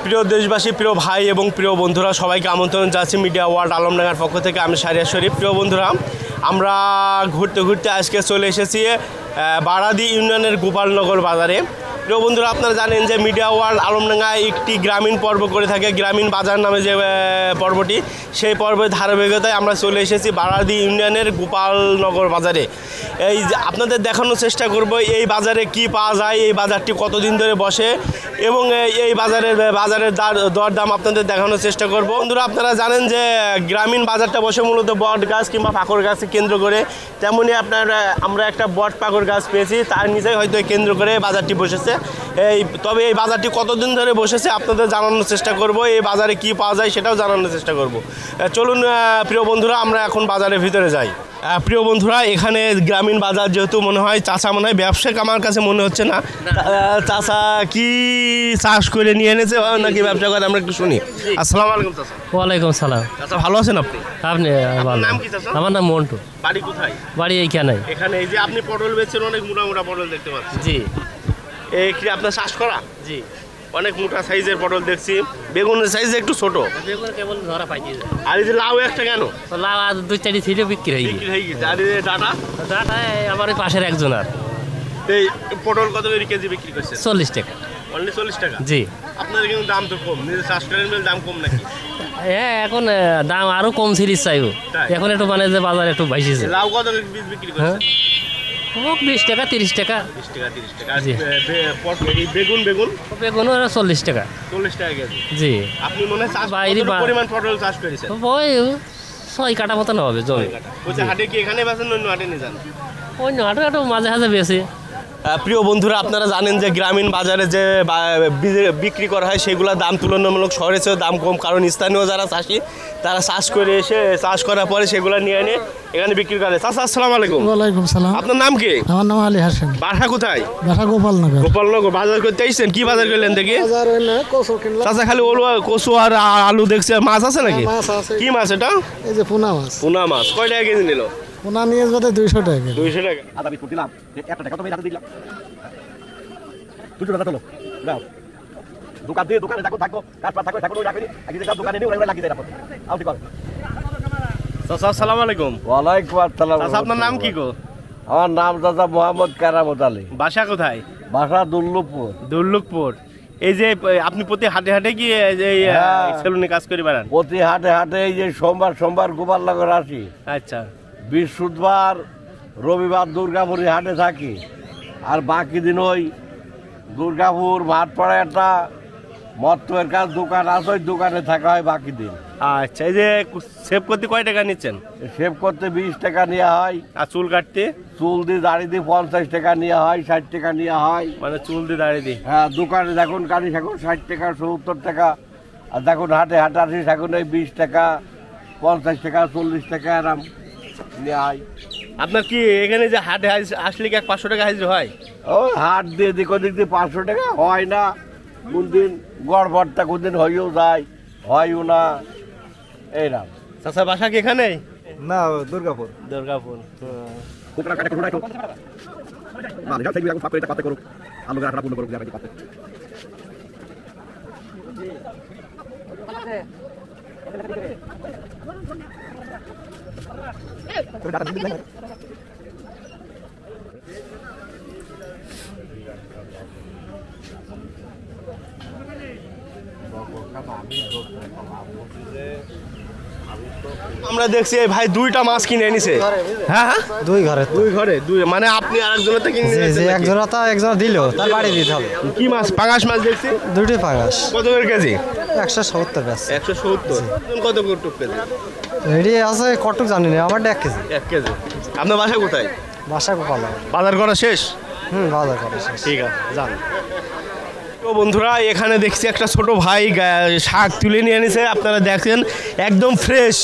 প্রিয় দেশবাসী, প্রিয় ভাই এবং প্রিয় বন্ধুরা, সবাইকে আমন্ত্রণ জানাচ্ছি মিডিয়া ওয়ার্ল্ড আলমডাঙ্গার পক্ষ থেকে। আমি শাহরিয়ার শরীফ। প্রিয় বন্ধুরা, আমরা ঘুরতে ঘুরতে আজকে চলে এসেছি বারাদি ইউনিয়নের গোপালনগর বাজারে। প্রিয় বন্ধুরা, আপনারা জানেন যে মিডিয়া ওয়ার্ল্ড আলমডাঙ্গায় একটি গ্রামীণ পর্ব করে থাকে, গ্রামীণ বাজার নামে যে পর্বটি, সেই পর্বের ধারাবাহিকতায় আমরা চলে এসেছি বারাদি ইউনিয়নের গোপালনগর বাজারে। এই আপনাদের দেখানোর চেষ্টা করব এই বাজারে কি পাওয়া যায়, এই বাজারটি কতদিন ধরে বসে এবং এই বাজারের দরদাম আপনাদের দেখানোর চেষ্টা করব। বন্ধুরা, আপনারা জানেন যে গ্রামীণ বাজারটা বসে মূলত বট গাছ কিংবা পাকড় গাছকে কেন্দ্র করে, তেমনই আমরা একটা বট পাকড় গাছ পেয়েছি, তার নিচেই হয়তো কেন্দ্র করে বাজারটি বসেছে। তবে এই বাজারটি কতদিন ধরে বসেছে আপনাদের জানানোর চেষ্টা করব, এই বাজারে কি পাওয়া যায় সেটাও জানানোর চেষ্টা করব। চলুন প্রিয় বন্ধুরা, আমরা এখন বাজারের ভিতরে যাই। প্রিয় বন্ধুরা, এখানে গ্রামীণ বাজার যেহেতু মনে হয় চাচা মনে হয় ব্যবসায়িক, আমার কাছে মনে হচ্ছে না। চাচা কি চাষ করে নিয়ে এনেছে নাকি ব্যবসা করে, আমরা একটু শুনি। আসসালামু আলাইকুম চাচা। ওয়ালাইকুম সালাম। চাচা ভালো আছেন আপনি? আপনি ভালো? নাম কি চাচা? আমার নাম মন্টু। বাড়ি কোথায়? বাড়ি এইখানে। এখানে এই যে আপনি পটল বেচছেন, অনেক মোটা মোটা পটল দেখতে পাচ্ছি। জি। এই কি আপনার চাষ করা? জি। অনেক মোটা সাইজের পটল দেখছি, বেগুনের সাইজ একটু ছোট। বেগুন কেবল ধরা পাইছি। আর এই যে লাউ একটা কেন? লাউ আর দুই চারটি ছিল বিক্রি হয়ে গেছে। আর এই যে ডাটা? ডাটা আমার ওই পাশের একজন। আর এই পটল কত করে কেজি বিক্রি করছে? 40 টাকা। অনলি 40 টাকা? জি। আপনাদের কিন্তু দাম তো কম, নিজে চাষ করেন বলে দাম কম নাকি? হ্যাঁ, এখন দাম আরো কম ছিল চাইও, এখন একটু মানে যে বাজার একটু বাইশেছে। লাউ কত করে বিক্রি করছে? 20 টাকা 30 টাকা। 20 টাকা 30 টাকা। বেগুন বেগুন বেগুন 40 টাকা। 40 টাকা কেজি? জি। আপনি মনে হয় বাইরে পরিমাণ পটল চাষ করেছেন? ওই 6 কাটা মতন হবে জমি। ওই হাটে কি এখানে বেচেন, অন্য হাটে নিয়ে যান? অন্য হাটে একটু মাঝে মাঝে বেশি। প্রিয় বন্ধুরা, আপনারা জানেন যে গ্রামীণ বাজারে যে বিক্রি করা হয় সেগুলোর দাম তুলনামূলক শহরের চেয়েও দাম কম, কারণ স্থানীয় যারা চাষি তারা চাষ করে এসে চাষ করার পরে সেগুলো নিয়ে এনে এখানে বিক্রি করে। চাচা আসসালামু আলাইকুম। ওয়ালাইকুম সালাম। আপনার নাম কি? আমার নাম আলী হাসান। বাসা কোথায়? বাসা গোপালনগর। গোপালনগর। বাজার করতে এসেছেন? কি বাজার করলেন দেখি? চাচা খালি কচু আর আলু দেখছি, আর মাছ আছে নাকি? কি মাছ এটা? এই যে পোনা মাছ। পোনা মাছ কয় টাকা কেজি নিল? পোনা নিয়ে যাবে 200 টাকা। 200 টাকা। আদা বিস্কুট দিলাম, একটা টাকা তো আমি রাতে দিলাম। 200 টাকা তোলো দাও। দোকান দিয়ে দোকানে থাকো কাজপাত থাকো ওই রাখি আগে যে দোকানে নিয়ে ওরা লাগিয়ে দেয় রাখো। আউ ঠিক আছে। চাচা আসসালামু আলাইকুম। ওয়ালাইকুম আসসালাম। চাচা আপনার নাম কি গো? আমার নাম চাচা মোহাম্মদ কারামত আলী। বাসা কোথায়? বাসা দুর্লভপুর। দুর্লভপুর। এই যে আপনি প্রতি হাটে হাটে কি সেলুনে কাজ করে বেড়ান? প্রতি হাটে হাটে এই যে সোমবার গোপালনগর আসি। আচ্ছা। বৃহস্পতিবার রবিবার দুর্গাপুরে হাটে থাকি, আর বাকি দিন ওই দুর্গাপুর ভাটপাড়া একটা মত্তের কাজ দোকান আছে, ওই দোকানে থাকা হয় বাকি দিন। আচ্ছা। এই যে সেভ করতে কয় টাকা নিচ্ছেন? সেভ করতে 20 টাকা নেওয়া হয়। আর চুল কাটতে? চুল দিয়ে দাড়ি দিয়ে 50 টাকা নেওয়া হয়, 60 টাকা নেওয়া হয়। মানে চুল দিয়ে দাড়ি দিয়ে? হ্যাঁ, দোকানে দেখুন কাটি থাকুন 60 টাকা 70 টাকা, আর দেখুন হাটে আসি থাকুন এই 20 টাকা 50 টাকা 40 টাকা এরম নেওয়া হয়। আপনার কি এখানে যে হাটে আসলে কি 500 টাকা হাজির হয়? ও হাট দিয়ে দিক ওদিক দিয়ে 500 টাকা হয় না, কোনদিন গড়বড়টা কোনদিন হয়েও যায়, হয়ও না, এইরকম। চাচা বাসা কি এখানে? না, দুর্গাপুর। দুর্গাপুর। আমরা দেখছি এই ভাই 2টা মাছ কিনে এনেছে। হ্যাঁ হ্যাঁ, দুই ঘরে। দুই মানে আপনি আরেকজনের থেকে কিনে নিয়েছেন? যে একজোড়া তো একজন দিল, তার বাড়ি দিতে হবে। কি মাছ? পাঙাশ মাছ দেখছি। দুটি পাঙাশ। কত করে কেজি? 170 টাকা। 170। কত করে টুক কেজি? এটি আছে কটক জানি না, আমার 1 কেজি। 1 কেজি। আপনার বাসা কোথায়? বাসা গোপালনগর। বাজার করা শেষ? বাজার করা শেষ। ঠিক আছে, যান। তো বন্ধুরা, এখানে দেখছি একটা ছোট ভাই শাক তুলে নিয়ে এনেছে। আপনারা দেখেন একদম ফ্রেশ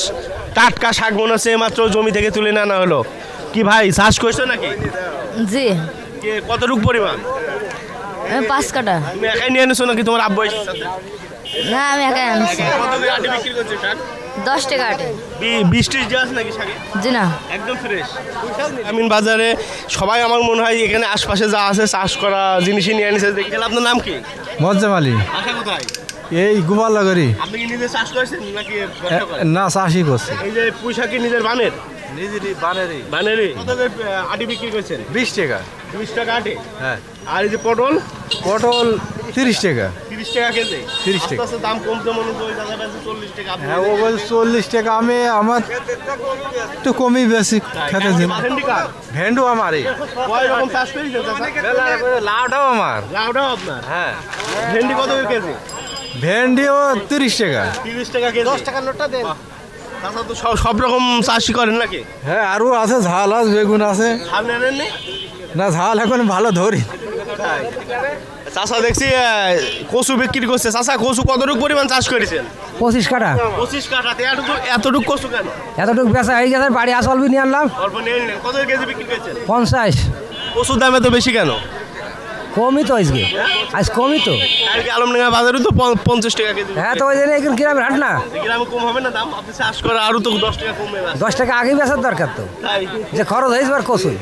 টাটকা শাক মনে হচ্ছে মাত্র জমি থেকে তুলে আনা হলো। কি ভাই চাষ করছো নাকি? জি। কতটুকু পরিমাণ? 5 কাটা। তুমি একাই নিয়ে এনেছো নাকি তোমার আব্বু এসেছে? না, আমি একাই আনছি। কত করে আটি বিক্রি করছো শাক? 10 টাকা আটে। 20-30 দিয়ে আছে নাকি শাকে? জি না, একদম ফ্রেশ। গ্রামীণ বাজারে সবাই আমার মনে হয় এখানে আশপাশে যা আছে চাষ করা জিনিসই নিয়ে এনেছে। দেখি। আপনার নাম কি? মজ্জাম আলী। বাসা কোথায়? এই গোপালনগরী আপনি কি নিজে চাষ করেছেন নাকি ব্যবসা করেন? না চাষই করছে এই যে পুঁইশাক কি নিজের বানের? নিজেরই বানেরই বানেরই। কত করে আটি বিক্রি করছেন? 20 টাকা 20 টাকা আটি। হ্যাঁ আর এই যে পটল পটল 30 টাকা 30 টাকা কেজি। 30 টাকা। আস্তে আস্তে দাম কমতে মনে হয়, ওই দাদা বেচে 40 টাকা। আপনি হ্যাঁ ও বল 40 টাকা আমি আমার একটু কমই বেশি খেতে দিন ভেন্ডি কার? ভেন্ডু আমারই কয় রকম চাষ করেছেন চাচা? লাউটাও আমার লাউটাও আপনার? হ্যাঁ ভেন্ডি কত করে কেজি? ভেন্ডিও 30 টাকা 30 টাকা কেজি। 10 টাকা নোটটা দেন। চাচা তো সব রকম চাষই করেন নাকি? হ্যাঁ আরও আছে ঝাল আছে বেগুন আছে আপনি আনেননি? না ঝাল এখন ভালো ধরি চাচা দেখছি কচু বিক্রি করছে। চাচা কচু কতটুকু পরিমাণ চাষ করেছেন? 25 কাটা 25 কাঠাতে এতটুকু কচু কেন? এতটুকু বেচা হয়ে গেছে বাড়ি আসলবি নিয়ে আনলাম অল্প নিয়ে নিলেন। কত কেজি বিক্রি করেছেন? 50 কচুর দাম এত বেশি কেন? কমই তো আজকে আজ কমই তো কালকে আলমডাঙ্গা বাজারে তো 50 টাকা কেজি। হ্যাঁ তো ওই জন্য এখন গ্রামের হাট না গ্রামে কম হবে না দাম? আপনি চাষ করে আরো তো 10 টাকা কমবে না? 10 টাকা আগেই বেচার দরকার তো তাই যে খরচ হয়েছে আর কচুই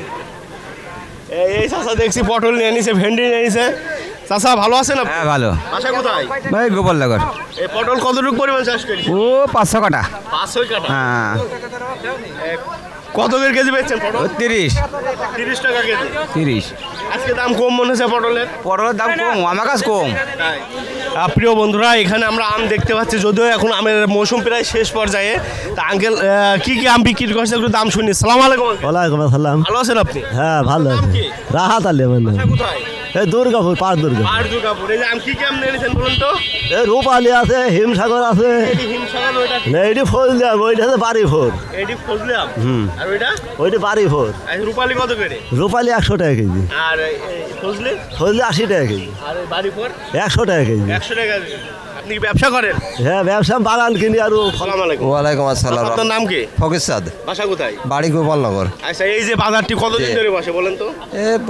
এই চাচা দেখছি পটল নিয়ে নিছে, ভেন্ডি নিয়ে নিছে। চাচা ভালো আছেন আপনি? হ্যাঁ ভালো বাসা কোথায়? ভাই গোপালনগর এই পটল কতটুকু পরিমাণ চাষ করেছেন? ও 500 কাটা 500 কাঠা। হ্যাঁ কত করে কেজি বেচছেন পটল? 30 30 টাকা কেজি। 30 আজকে দাম কম মনে হচ্ছে পটলের? পটলের দাম কম আমার কাছে কম তাই। প্রিয় বন্ধুরা, এখানে আমরা আম দেখতে পাচ্ছি, যদিও এখন আমের মৌসুম প্রায় শেষ পর্যায়ে। তা আঙ্কেল কি কি আম বিক্রি করছে একটু দাম শুনি। সালাম আলাইকুম uncle। ওয়ালাইকুম আসসালাম। ভালো আছেন আপনি? হ্যাঁ ভালো নাম আছে কি? রাহাত আলী আমার নাম। বাসা কোথায়? এই দুর্গাপুর পার দুর্গা। আর দুর্গাপুর। এই যে আম কি কি আম নিয়ে নিয়েছেন বলুন তো? এই রূপালি আছে হিমসাগর আছে এটি হিমসাগর, ওইটা এইটি ফজলি আম ওইটা হচ্ছে বাড়ি ফোর এটি ফজলি আম। আর ওইটা? ওইটি বাড়ি ফোর আর রূপালি কত করে? রূপালি 100 টাকা কেজি আর এই ফজলি? ফজলি 80 টাকা কেজি আর এই বাড়িপুর 100 টাকা কেজি 100 টাকা। আপনি কি ব্যবসা করেন? হ্যাঁ ব্যবসা বাগান কিনি আর সালাম আলাইকুম। ওয়ালাইকুম আসসালাম আপনার নাম কি? ফকির সাদ বাসা কোথায়? বাড়ি গোপালনগর আচ্ছা, এই যে বাজারটি কতদিন ধরে বসে বলেন তো?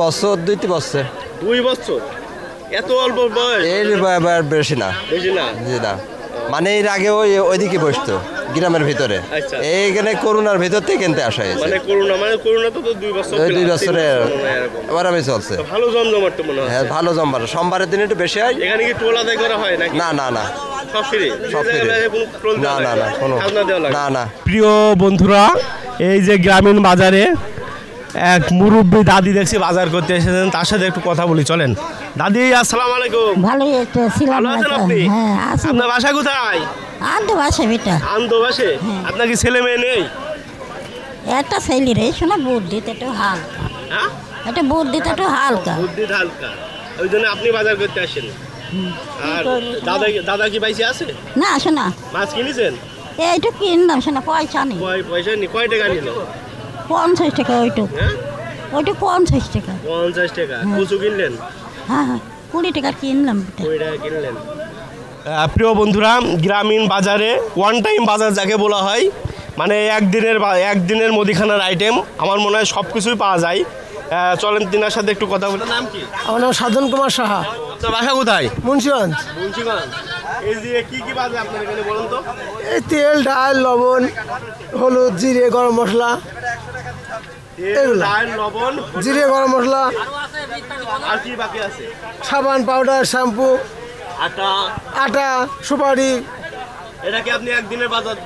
বছর 2-3 বছর 2 বছর? এত অল্প বয়স? এর বেশি না বেশি না? জি না মানে এর আগে ওইদিকে বসতো গ্রামের ভিতরে আচ্ছা। এইখানে করোনার ভিতর থেকে কিনতে আসা হয়েছে মানে করোনা তো 2 বছর। ওই 2 পেলাম, বছরে 3 বছর মনে হয় এরকম। এবার আমি চলছে তো ভালো জমজমাট তো মনে হয়। হ্যাঁ ভালো জম্বার সোমবারের দিন একটু বেশি হয় এখানে কি টোল আদায় করা হয় নাকি? না না না সব ফ্রি? সব free। কোনো টোল না দেওয়া না লাগে? না কোনো খাজনা দেওয়া লাগে? না না প্রিয় বন্ধুরা, এই যে গ্রামীণ বাজারে এক মুরব্বী দাদি দেখছি বাজার করতে এসেছেন, তার সাথে একটু কথা বলি, চলেন। দাদি আসসালামু আলাইকুম। ভালোই তো ছিলাম ভালো আছেন আপনি? হ্যাঁ আছি আপনার বাসা কোথায়? আনতে বাসে বেটা আন্দো বাসে? আপনার কি ছেলে মেয়ে নেই? একটা ছেলে রে শোনা বুট দিতে একটু হালকা হ্যাঁ, একটা বুট দিতে একটু হালকা বুদ্ধি হালকা, ওই জন্য আপনি বাজার করতে আসেন। আর দাদা কি বাইসে আছে? না শোনা মাছ কিনেছেন? এইটু কিনলাম শোনা পয়সা নেই পয়সা নি? কয় টাকা নিল? 50 টাকা ওইটু হ্যাঁ, ওইটু 50 টাকা 50 টাকা। কচু কিনলেন? হ্যাঁ হ্যাঁ 20 টাকা কিনলাম বেটা 20 টাকা কিনলেন। প্রিয় বন্ধুরা, গ্রামীণ বাজারে ওয়ান টাইম বাজার যাকে বলা হয়, মানে একদিনের মুদিখানার আইটেম, আমার মনে হয় সব কিছুই পাওয়া যায়। চলেন তিনার সাথে একটু কথা বলি। নাম কি? আমার নাম সাধন কুমার সাহা আপনার বাসা কোথায়? মুন্সিগঞ্জ মুন্সিগঞ্জ। এই যে কি বাজে আপনার এখানে বলুন তো? এই তেল ডাল লবণ হলুদ জিরে গরম মশলা তেল, ডাল, লবণ, জিরে গরম মশলা আর কি বাকি আছে? সাবান পাউডার শ্যাম্পু আটা। আটা সুপারি এটা কি আপনি একদিনের বাজার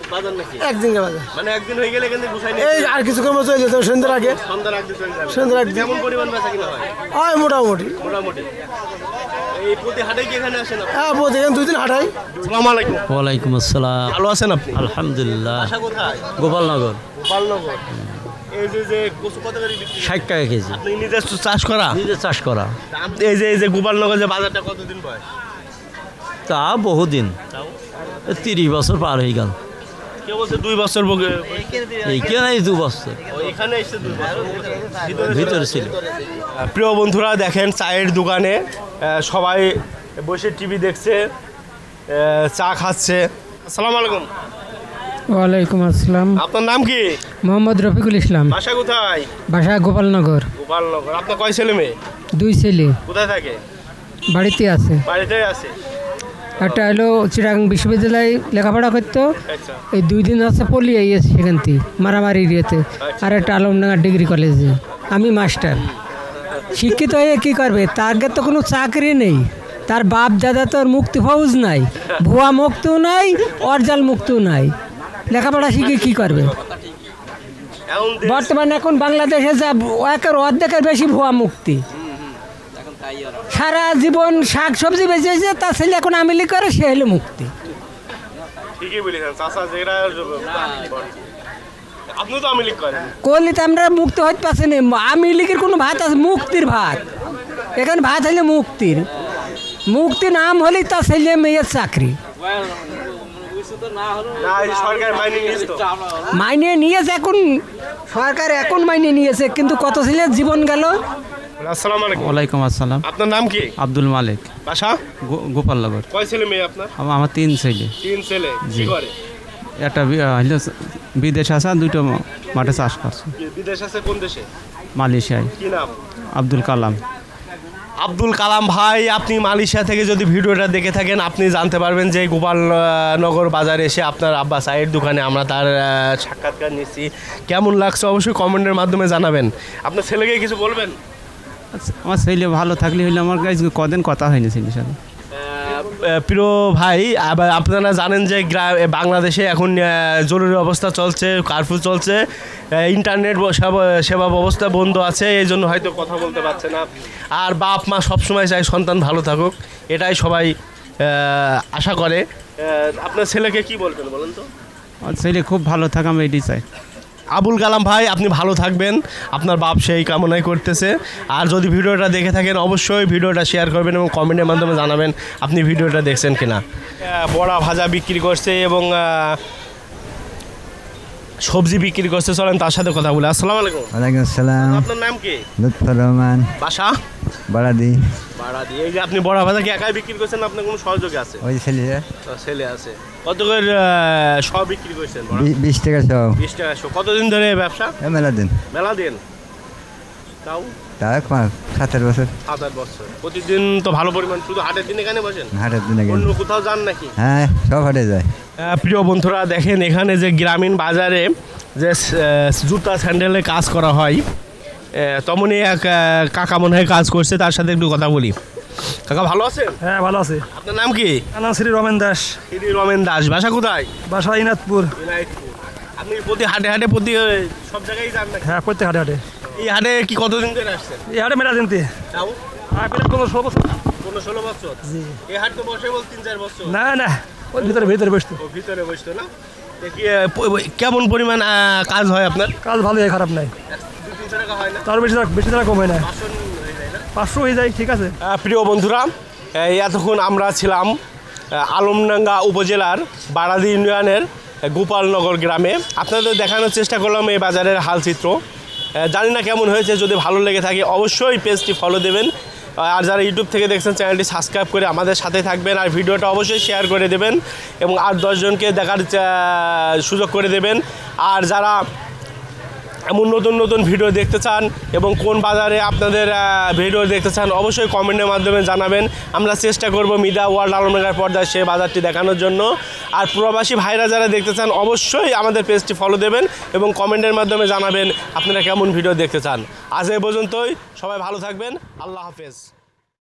নাকি? একদিনের বাজার মানে একদিন হয়ে গেলে কিন্তু গুছাই এই আর কিছু কর্ম চলে যেত সন্ধ্যার আগে সন্ধ্যার আগে চলে যাবে। সন্ধ্যার আগে কেমন পরিমাণ বেচা কিনা হয়? হয় মোটামুটি মোটামুটি। এই প্রতি হাটে কি এখানে আসেন আপনি? হ্যাঁ প্রতিদিন 2 দিন হাঁটাই আসসালামু আলাইকুম। ওয়ালাইকুম আসসালাম ভালো আছেন আপনি? আলহামদুলিল্লাহ বাসা কোথায়? গোপালনগর গোপালনগর। এই যে কচু কত করে বিক্রি? 60 টাকা কেজি আপনি নিজে চাষ করা? নিজে চাষ করা এই যে গোপালনগর যে বাজারটা কতদিন বয়স? তা বহুদিন 30 বছর পার হয়ে গেল কেউ বলছে 2 বছর এইখানে 2 বছর এখানে এসে 2 বছর ভিতরে ছিল। প্রিয় বন্ধুরা, দেখেন চায়ের দোকানে সবাই বসে টিভি দেখছে, চা খাচ্ছে। আসসালামু আলাইকুম। ওয়ালাইকুম আসসালাম আপনার নাম কি? মোহাম্মদ রফিকুল ইসলাম বাসা কোথায়? বাসা গোপালনগর গোপালনগর। আপনার কয় ছেলে মেয়ে? 2 ছেলে কোথায় থাকে? বাড়িতে আছে বাড়িতে আছে। একটা হলো চিটাগাং বিশ্ববিদ্যালয়ে লেখাপড়া করতো আচ্ছা। এই 2 দিন আছে পলিয়ে গেছে সেখান থেকে মারামারি ইয়েতে আর একটা আলমডাঙ্গা ডিগ্রি কলেজে আমি মাস্টার শিক্ষিত হয়ে কী করবে তার তো কোনো চাকরি নেই তার বাপ দাদা তোর মুক্তি ফৌজ নাই, ভুয়া মুক্তিও নাই, অরজাল মুক্তিও নাই, লেখাপড়া শিখে কি করবে? এখন বর্তমানে এখন বাংলাদেশে যা একের অর্ধেকের বেশি ভুয়া মুক্তি, সারা জীবন শাক সবজি বেঁচেছে, তার ছেলে এখন আমিলি করে, সে হলো মুক্তি। ঠিকই বলেছেন চাচা, যেটা আপনি তো আওয়ামী লীগ করেন। করলে তো আমরা মুক্তি হতে পারছি না। আওয়ামী লীগের কোনো ভাত আছে? মুক্তির ভাত। এখানে ভাত হলে মুক্তির, মুক্তি নাম হলেই তার ছেলে মেয়ের চাকরি। না, এই সরকার মাইনে নিয়েছে তো। মাইনে নিয়েছে, এখন সরকার এখন মাইনে নিয়েছে, কিন্তু কত ছেলের জীবন গেল। আসসালামু আলাইকুম। ওয়ালাইকুম আসসালাম। আপনার নাম কি? আব্দুল মালিক, বাসা? গোপালনগর। কয় ছেলে মেয়ে আপনার? আমার 3 ছেলে। 3 ছেলে। কি করে? একটা বিদেশ আছে, আর 2টো মাঠে চাষ করছে। বিদেশ আছে? কোন দেশে? মালয়েশিয়ায়। কি নাম? আব্দুল কালাম। আব্দুল কালাম ভাই, আপনি মালয়েশিয়া থেকে যদি ভিডিওটা দেখে থাকেন, আপনি জানতে পারবেন যে গোপালনগর বাজারে এসে আপনার আব্বা চায়ের দোকানে আমরা তার সাক্ষাৎকার নিচ্ছি। কেমন লাগছে অবশ্যই কমেন্টের মাধ্যমে জানাবেন। আপনার ছেলেকে কিছু বলবেন? আমার ছেলে ভালো থাকলে হইলে, আমার কাছে কদিন কথা হয়নি ছেলের সাথে। প্রিয় ভাই, আবার আপনারা জানেন যে বাংলাদেশে এখন জরুরি অবস্থা চলছে, কারফিউ চলছে, ইন্টারনেট সেবা ব্যবস্থা বন্ধ আছে, এই জন্য হয়তো কথা বলতে পারছে না। আর বাপ মা সবসময় চায় সন্তান ভালো থাকুক, এটাই সবাই আশা করে। আপনার ছেলেকে কি বলবেন বলেন তো? আমার ছেলে খুব ভালো থাকা, আমি এটি চাই। আবুল কালাম ভাই, আপনি ভালো থাকবেন, আপনার বাপ সেই কামনাই করতেছে। আর যদি ভিডিওটা দেখে থাকেন, অবশ্যই ভিডিওটা শেয়ার করবেন এবং কমেন্টের মাধ্যমে জানাবেন আপনি ভিডিওটা দেখছেন কিনা। বড়া ভাজা বিক্রি করছে এবং সবজি বিক্রি করছে, চলেন তার সাথে কথা বলে। আসসালামু আলাইকুম। ওয়ালাইকুম আসসালাম। আপনার নাম কি? লুৎফর রহমান। বাসা? বাড়াদি। বাড়াদি। এই যে আপনি বড়া ভাজা কি একাই বিক্রি করছেন, আপনার কোনো সহযোগী আছে? ওই ছেলে ছেলে আছে। কত করে সব বিক্রি করছেন? 20 টাকা সব। 20 টাকা সব। কতদিন ধরে ব্যবসা? মেলা দিন। মেলা দিন। তাও তা 7 বছর। 7 বছর। প্রতিদিন তো ভালো পরিমাণ, শুধু হাটের দিনে এখানে বসেন? হাটের দিনে অন্য কোথাও যান নাকি? হ্যাঁ, সব হাটে যায়। প্রিয় বন্ধুরা, দেখেন এখানে যে গ্রামীণ বাজারে যে জুতা স্যান্ডেলের কাজ করা হয়, তেমনই এক কাকা মনে হয় কাজ করছে, তার সাথে একটু কথা বলি। কাকা ভালো আছেন? হ্যাঁ, ভালো আছে। আপনার নাম কি? নাম শ্রী রমেন দাস। শ্রী রমেন দাস। বাসা কোথায়? বাসা ইনাদপুর। আপনি প্রতি হাটে হাটে প্রতি সব জায়গায় যান নাকি? হ্যাঁ, প্রত্যেক হাটে হাটে। এই হাটে কি কতদিন ধরে আসছেন? এই হাটে মেলা দিনতে। তাও কোনো 16 বছর। 16 বছর? এই হাট তো বসে বল 3-4 বছর। না না, ওই ভিতরে বসতো। ও ভিতরে বসতো না? কেমন পরিমাণ কাজ হয় আপনার? কাজ ভালো হয়, খারাপ নাই। 2-3 টাকা হয় না? তার বেশি টাকা কম হয় না। 500 হয়ে যায়, ঠিক আছে। প্রিয় বন্ধুরা, এতক্ষণ আমরা ছিলাম আলমডাঙ্গা উপজেলার বাড়াদি ইউনিয়নের গোপালনগর গ্রামে। আপনাদের দেখানোর চেষ্টা করলাম এই বাজারের হালচিত্র। জানি না কেমন হয়েছে, যদি ভালো লেগে থাকে অবশ্যই পেজটি ফলো দেবেন। আর যারা ইউটিউব থেকে দেখছেন, চ্যানেলটি সাবস্ক্রাইব করে আমাদের সাথে থাকবেন, আর ভিডিওটা অবশ্যই শেয়ার করে দেবেন এবং আর 10 জনকে দেখার সুযোগ করে দেবেন। আর যারা এমন নতুন নতুন ভিডিও দেখতে চান এবং কোন বাজারে আপনাদের ভিডিও দেখতে চান, অবশ্যই কমেন্টের মাধ্যমে জানাবেন। আমরা চেষ্টা করব মিডিয়া ওয়ার্ল্ড আলমডাঙ্গার পর্দায় সেই বাজারটি দেখানোর জন্য। আর প্রবাসী ভাইরা যারা দেখতে চান, অবশ্যই আমাদের পেজটি ফলো দেবেন এবং কমেন্টের মাধ্যমে জানাবেন আপনারা কেমন ভিডিও দেখতে চান। আজ এই পর্যন্তই, সবাই ভালো থাকবেন। আল্লাহ হাফেজ।